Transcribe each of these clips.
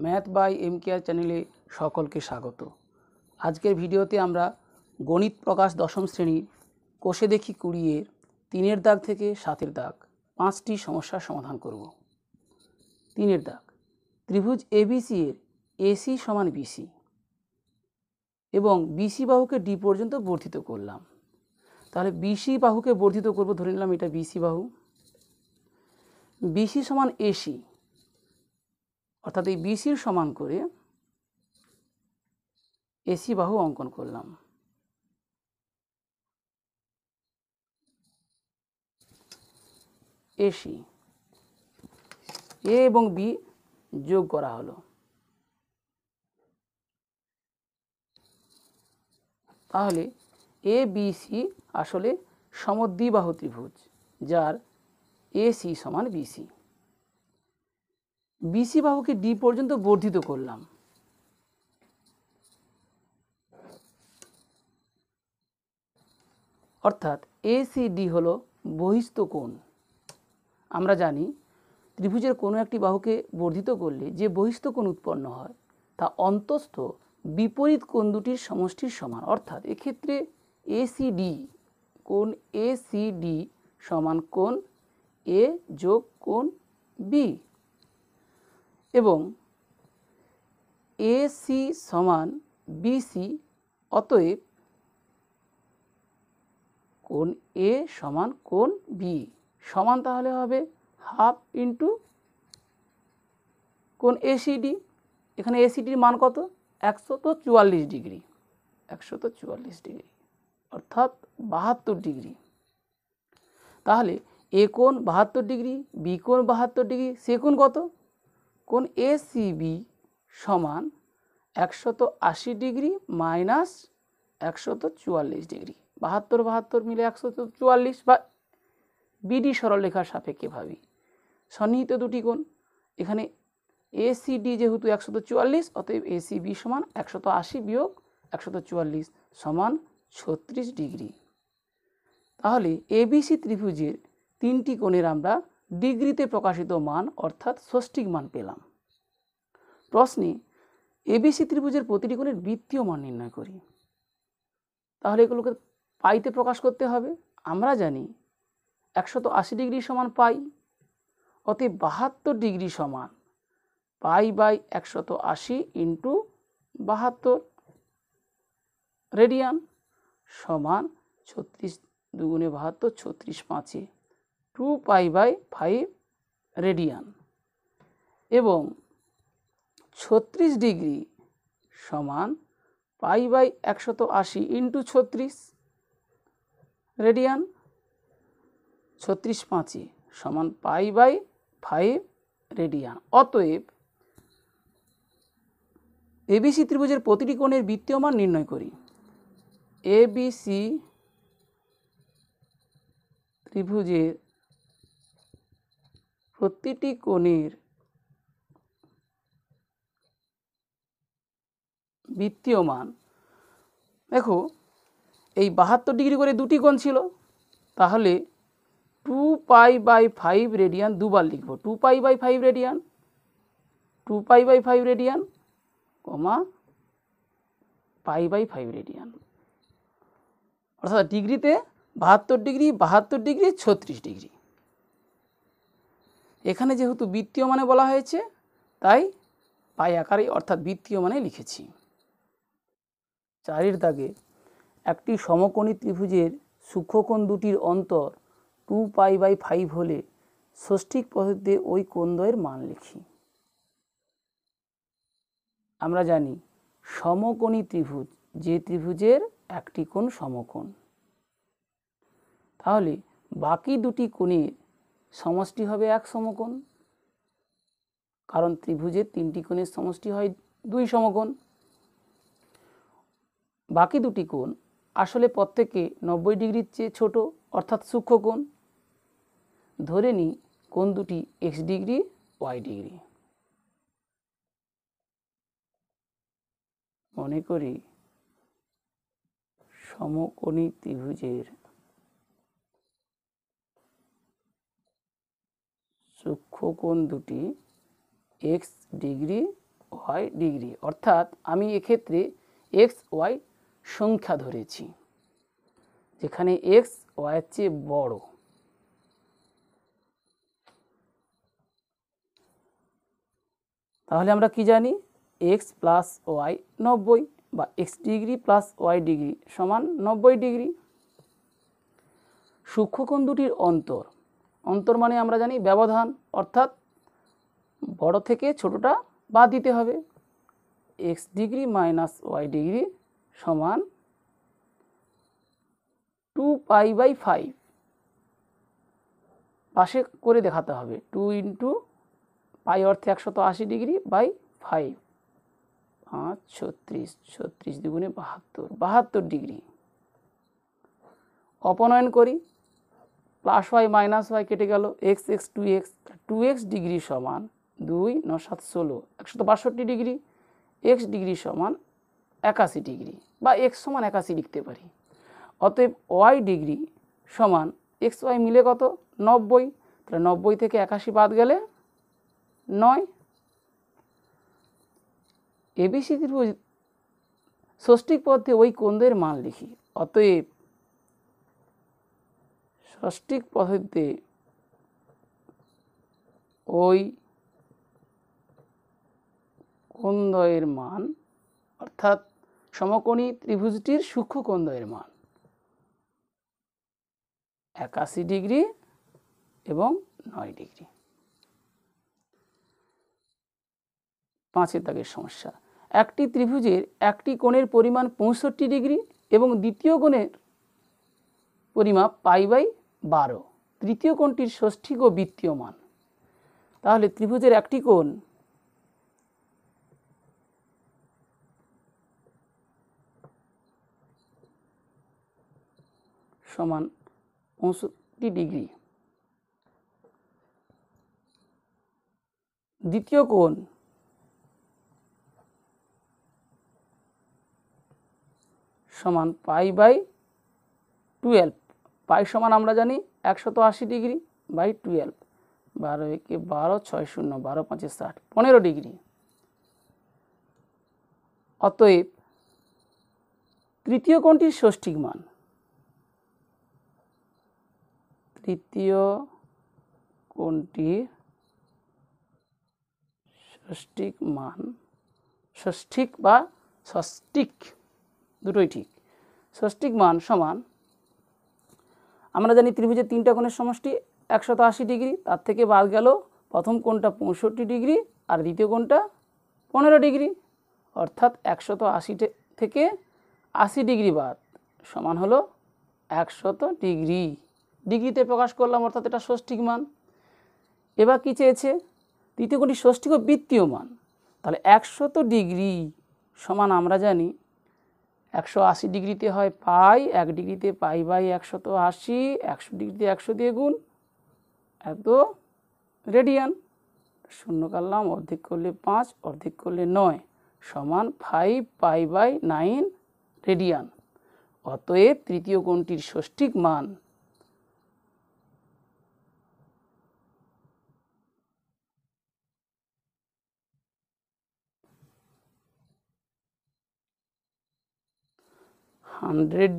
Math by এমকেআর চ্যানেলে সকলকে স্বাগত। আজকের ভিডিওতে আমরা গণিত প্রকাশ দশম শ্রেণীর কোষে দেখি 20-এর 3-এর দাগ থেকে 7-এর দাগ 5টি সমস্যার সমাধান করব। 3-এর দাগ, ত্রিভুজ এবিসি এর এসি সমান বিসি এবং বিসি বাহুকে ডি পর্যন্ত বর্ধিত করলাম। তাহলে বিসি বাহুকে বর্ধিত করব, ধরে নিলাম এটা বিসি বাহু, বিসি সমান এসি, অর্থাৎ এই বিসির সমান করে এসি বাহু অঙ্কন করলাম। এসি এ এবং বি যোগ করা হলো। তাহলে এ বি সি আসলে সমদ্বিবাহু ত্রিভুজ, যার এসি সমান বিসি। বিসি বাহুকে ডি পর্যন্ত বর্ধিত করলাম। অর্থাৎ এসিডি হলো বহিস্থ কোণ। আমরা জানি ত্রিভুজের কোনো একটি বাহুকে বর্ধিত করলে যে বহিস্থ কোণ উৎপন্ন হয় তা অন্তস্থ বিপরীত কোণ দুটির সমষ্টির সমান। অর্থাৎ এক্ষেত্রে এসিডি, কোণ এসিডি সমান কোণ এ যোগ কোণ বি, এবং এসি সমান বিসি, অতএব কোণ এ সমান কোণ বি সমান তাহলে হবে হাফ ইন্টু কোণ এসিডি। এখানে এসিডির মান কত? 144 ডিগ্রি, 144 ডিগ্রি অর্থাৎ 72 ডিগ্রি। তাহলে এ কোণ 72 ডিগ্রি, বি কোণ 72 ডিগ্রি, সে কোণ কত? কোণ এসিবি সমান 180 ডিগ্রি মাইনাস 144 ডিগ্রি। 72 মিলে 144, বা বিডি সরলরেখার সাপেক্ষে ভাবি, সন্নিহিত দুটি কোণ। এখানে এসিডি যেহেতু 144, অতএব এসিবি সমান 180 বিয়োগ 144 সমান 36 ডিগ্রি। তাহলে এবিসি ত্রিভুজের 3টি কোণের আমরা ডিগ্রিতে প্রকাশিত মান অর্থাৎ ষষ্ঠিক মান পেলাম। প্রশ্নে এবিসি ত্রিভুজের প্রতিটি কোণের বৃত্তীয় মান নির্ণয় করি। তাহলে এগুলোকে পাইতে প্রকাশ করতে হবে। আমরা জানি 180 ডিগ্রি সমান পাই, অতএব 72 ডিগ্রি সমান পাই বাই 180 ইন্টু 72 রেডিয়ান সমান 36 দুগুণে 72, 36 5-এ 2 পাই বাই 5 রেডিয়ান, এবং 36 ডিগ্রি সমান পাই বাই 180 ইন্টু 36 রেডিয়ান, 36 5-এ সমান পাই বাই 5 রেডিয়ান। অতএব এবিসি ত্রিভুজের প্রতিটি কোণের বৃত্তীয় মান নির্ণয় করি। এবিসি ত্রিভুজের প্রতিটি কোণের বৃত্তীয় মান, দেখো এই 72 ডিগ্রি করে দুটি কোণ ছিল, তাহলে 2 পাই বাই 5 রেডিয়ান দুবার লিখব। 2 pi by 5 radian, 2 pi by 5 radian, comma pi by 5 radian. অর্থাৎ ডিগ্রিতে 72 ডিগ্রি, 72 ডিগ্রি, 36 ডিগ্রি। এখানে যেহেতু বৃত্তীয় মানে বলা হয়েছে, তাই পাই আকারে অর্থাৎ বৃত্তীয় মানে লিখেছি। 4-এর দাগে, একটি সমকোণী ত্রিভুজের সূক্ষ্মকোণ দুটির অন্তর 2 পাই বাই 5 হলে ষষ্ঠিক পদ্ধতিতে ওই কোণদ্বয়ের মান লিখি। আমরা জানি সমকোণী ত্রিভুজ যে ত্রিভুজের একটি কোণ সমকোণ, তাহলে বাকি দুটি কোণের সমষ্টি হবে এক সমকোণ, কারণ ত্রিভুজের 3টি কোণের সমষ্টি হয় 2 সমকোণ। বাকি দুটি কোণ আসলে প্রত্যেকে 90 ডিগ্রির চেয়ে ছোট, অর্থাৎ সূক্ষ্মকোণ। ধরে নিই কোণ দুটি x ডিগ্রি, y ডিগ্রি। মনে করি সমকোণী ত্রিভুজের সূক্ষ্মকোণ দুটি x ডিগ্রি, ওয়াই ডিগ্রি, অর্থাৎ আমি এক্ষেত্রে এক্স ওয়াই সংখ্যা ধরেছি, যেখানে এক্স ওয়াইয়ের চেয়ে বড়। তাহলে আমরা কি জানি, এক্স প্লাস ওয়াই 90 বা x degree plus y degree সমান 90 ডিগ্রি। সূক্ষ্মকোণ দুটির অন্তর, অন্তর মানে আমরা জানি ব্যবধান, অর্থাৎ বড় থেকে ছোটটা বাদ দিতে হবে। X degree minus y degree সমান 2π/5, পাশে করে দেখাতে হবে, 2 ইন্টু পাই অর্থে 180 ডিগ্রি বাই 5, 5 36, 36 দুগুণে 72, 72 ডিগ্রি। অপনয়ন করি, প্লাস ওয়াই মাইনাস ওয়াই কেটে গেল, x x 2x, 2x degree সমান 2 9 7 16, 162 ডিগ্রি। এক্স ডিগ্রি সমান 81 ডিগ্রি বা এক্স সমান 81 লিখতে পারি। অতএব ওয়াই ডিগ্রি সমান এক্স ওয়াই মিলে কত, 90। তাহলে 90 থেকে 81 বাদ গেলে 9। এবিসি ত্রিভুজ ষষ্ঠিক পদ্ধতিতে ওই কোণের মান লিখি। অতএব ষষ্ঠিক পদ্ধতিতে ওই কোণদ্বয়ের মান, অর্থাৎ সমকোণী ত্রিভুজটির সূক্ষ্ম কোণদ্বয়ের মান 81 ডিগ্রি এবং 9 ডিগ্রি। 5 দাগের সমস্যা, একটি ত্রিভুজের একটি কোণের পরিমাণ 65 ডিগ্রি এবং দ্বিতীয় কোণের পরিমাপ π/12, তৃতীয় কোণটির ষষ্ঠিক ও বৃত্তীয় মান। তাহলে ত্রিভুজের একটি কোণ সমান 65 ডিগ্রি, দ্বিতীয় কোণ সমান π/12, পাই সমান আমরা জানি 180 ডিগ্রি বাই 12, 12 একে 12, 6 0, 12 5 60, 15 ডিগ্রি। অতএব তৃতীয় কোণটির ষষ্ঠিক মান, তৃতীয় কোণটির ষষ্ঠিক মান, ষষ্ঠিক বা ষষ্ঠিক দুটোই ঠিক, ষষ্ঠিক মান সমান, আমরা জানি ত্রিভুজের তিনটা কোণের সমষ্টি 180 ডিগ্রি, তার থেকে বাদ গেল প্রথম কোণটা 65 ডিগ্রি আর দ্বিতীয় কোণটা 15 ডিগ্রি, অর্থাৎ 180 থেকে 80 ডিগ্রি বাদ সমান হলো 100 ডিগ্রি। ডিগ্রিতে প্রকাশ করলাম, অর্থাৎ এটা ষষ্ঠিক মান। এবার কি চেয়েছে, তৃতীয় কোণটি ষষ্ঠিক ও বৃত্তীয় মান। তাহলে 100 ডিগ্রি সমান আমরা জানি 180 ডিগ্রিতে হয় পাই, 1 ডিগ্রিতে π/180, 100 ডিগ্রিতে 100 দিয়ে গুণ, এত রেডিয়ান। শূন্য কাটলাম, অর্ধেক করলে 5, অর্ধেক করলে 9 সমান 5π/9 রেডিয়ান। অতএব তৃতীয় কোণটির ষষ্ঠিক মান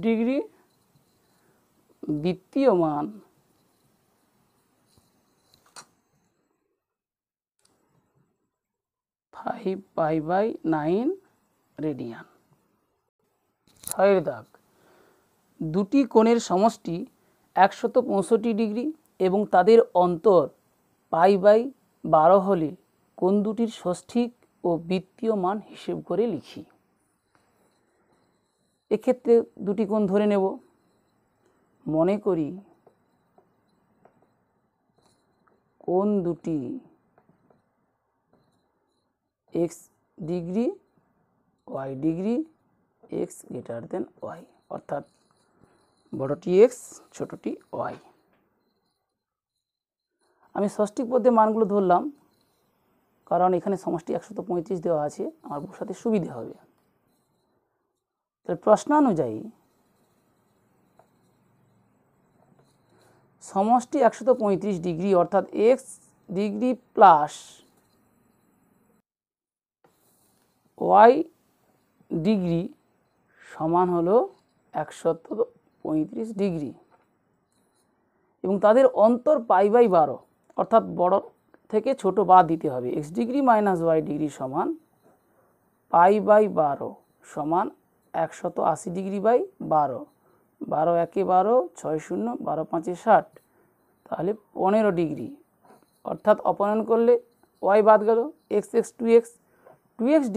ডিগ্রি, বৃত্তীয় মান 5π/9 রেডিয়ান। 6 দাগ, দুটি কোণের সমষ্টি 165 ডিগ্রি এবং তাদের অন্তর π/12 হলে কোণ দুটির ষষ্ঠিক ও বৃত্তীয় মান হিসেব করে লিখি। এক্ষেত্রে দুটি কোণ ধরে নেব। মনে করি কোণ দুটি x degree y degree, x greater than y, অর্থাৎ বড়টি এক্স ছোটটি ওয়াই। আমি ষষ্ঠিক পদ্ধতির মানগুলো ধরলাম, কারণ এখানে সমষ্টি 135 দেওয়া আছে, আমার বসাতে সুবিধে হবে। তাহলে প্রশ্নানুযায়ী সমষ্টি 135 ডিগ্রি, অর্থাৎ x degree plus y degree সমান হলো 135 ডিগ্রি এবং তাদের অন্তর π/12 অর্থাৎ বড় থেকে ছোট বাদ দিতে হবে। x degree minus y degree সমান π/12 সমান 180 ডিগ্রি বাই 12, 12 একে 12, 6 শূন্য 12 5 60, তাহলে 15 ডিগ্রি। অর্থাৎ অপনয়ন করলে ওয়াই বাদ গেল, এক্স 2x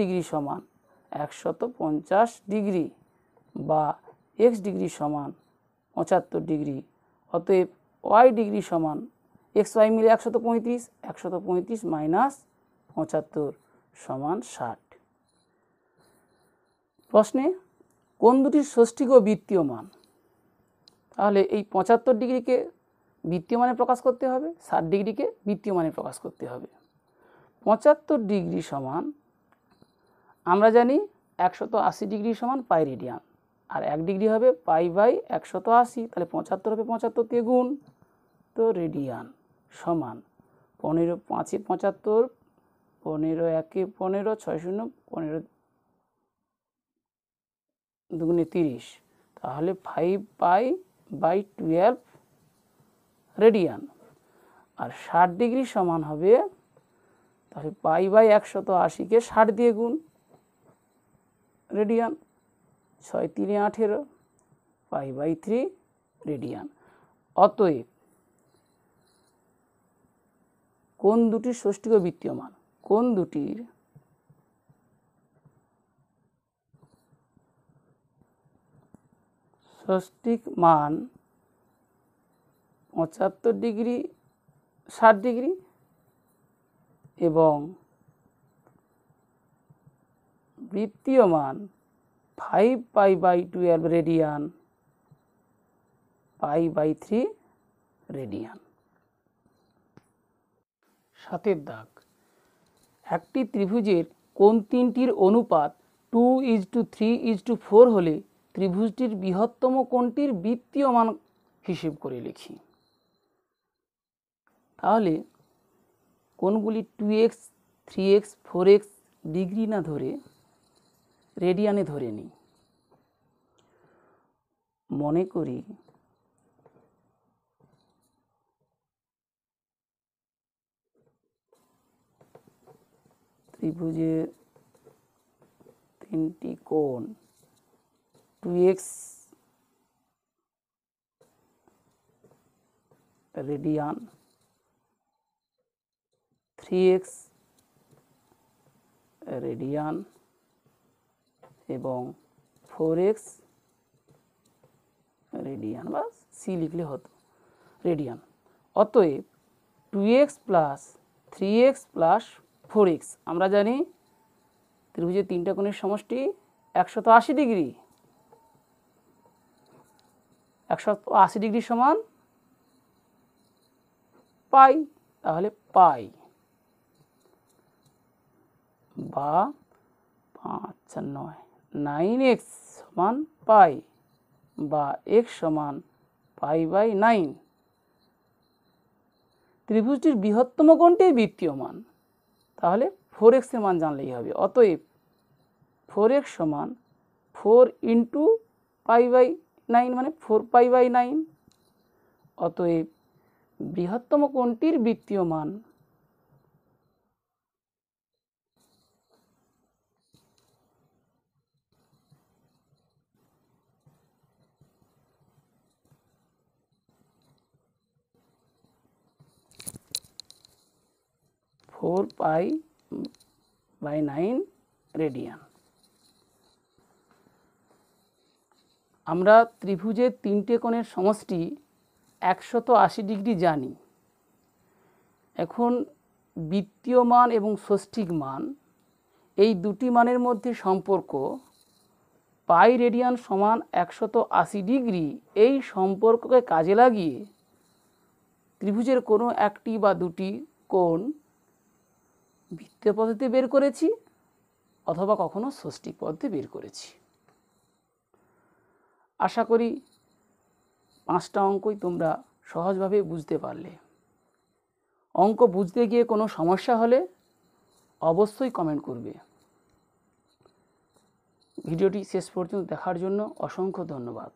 ডিগ্রি সমান 150 ডিগ্রি বা এক্স ডিগ্রি সমান 75 ডিগ্রি। অতএব ওয়াই ডিগ্রি সমান এক্স ওয়াই মিলে 135 মাইনাস 75 সমান 60। প্রশ্নে কোন দুটির ষষ্ঠিক ও বৃত্তীয় মান? তাহলে এই 75 ডিগ্রিকে বৃত্তীয় মানে প্রকাশ করতে হবে, 60 ডিগ্রিকে বৃত্তীয় মানে প্রকাশ করতে হবে। 75 ডিগ্রি সমান আমরা জানি 180 ডিগ্রি সমান পাই রেডিয়ান, আর 1 ডিগ্রি হবে π/180, তাহলে 75 হবে 75 দিয়ে গুণ, তো রেডিয়ান সমান 15 5 75, 15 একে 15, 6 শূন্য 15 দুগুণে 30, তাহলে 5π/12 রেডিয়ান। আর 60 ডিগ্রি সমান হবে, তাহলে π/180কে 60 দিয়ে গুণ, রেডিয়ান, 6 3 18, π/3 রেডিয়ান। অতএব কোন দুটির ষষ্ঠিক ও বৃত্তীয় মান? কোন দুটির ষষ্ঠিক মান 75 ডিগ্রি 60 ডিগ্রি এবং বৃত্তীয় মান 5π/12 রেডিয়ান, π/3 রেডিয়ান। 7 দাগ, একটি ত্রিভুজের কোণ তিনটির অনুপাত 2:3:4 হলে ত্রিভুজটির বৃহত্তম কোণটির বৃত্তীয় মান হিসেব করে লিখি। তাহলে কোণগুলি 2x 3x 4x ডিগ্রি না ধরে রেডিয়ানে ধরে নিই। মনে করি ত্রিভুজের তিনটি কোণ 2x রেডিয়ান, 3x রেডিয়ান এবং 4x রেডিয়ান, বা সি লিখলে হতো, রেডিয়ান। অতএব 2x plus 3x plus 4x, আমরা জানি ত্রিভুজের তিনটা কোণের সমষ্টি 180 ডিগ্রি, 180 ডিগ্রি সমান পাই, তাহলে পাই বা 5 4 9 9x সমান পাই বা x সমান π/9। ত্রিভুজটির বৃহত্তম কোণটি বৃত্তীয় মান, তাহলে 4x এর মান জানলেই হবে। অতএব 4x সমান 4 × π/9 মানে 4π/9। অতএব বৃহত্তম কোণটির বৃত্তীয় মান 4π/9 রেডিয়ান। আমরা ত্রিভুজের তিনটে কোণের সমষ্টি 180 ডিগ্রি জানি। এখন বৃত্তীয় মান এবং ষষ্ঠিক মান, এই দুটি মানের মধ্যে সম্পর্ক পাই রেডিয়ান সমান 180 ডিগ্রি, এই সম্পর্ককে কাজে লাগিয়ে ত্রিভুজের কোনো একটি বা দুটি কোণ বৃত্তীয় পদ্ধতিতে বের করেছি অথবা কখনো ষষ্ঠিক পদ্ধতিতে বের করেছি। আশা করি 5টা অঙ্কই তোমরা সহজভাবে বুঝতে পারলে। অঙ্ক বুঝতে গিয়ে কোনো সমস্যা হলে অবশ্যই কমেন্ট করবে। ভিডিওটি শেষ পর্যন্ত দেখার জন্য অসংখ্য ধন্যবাদ।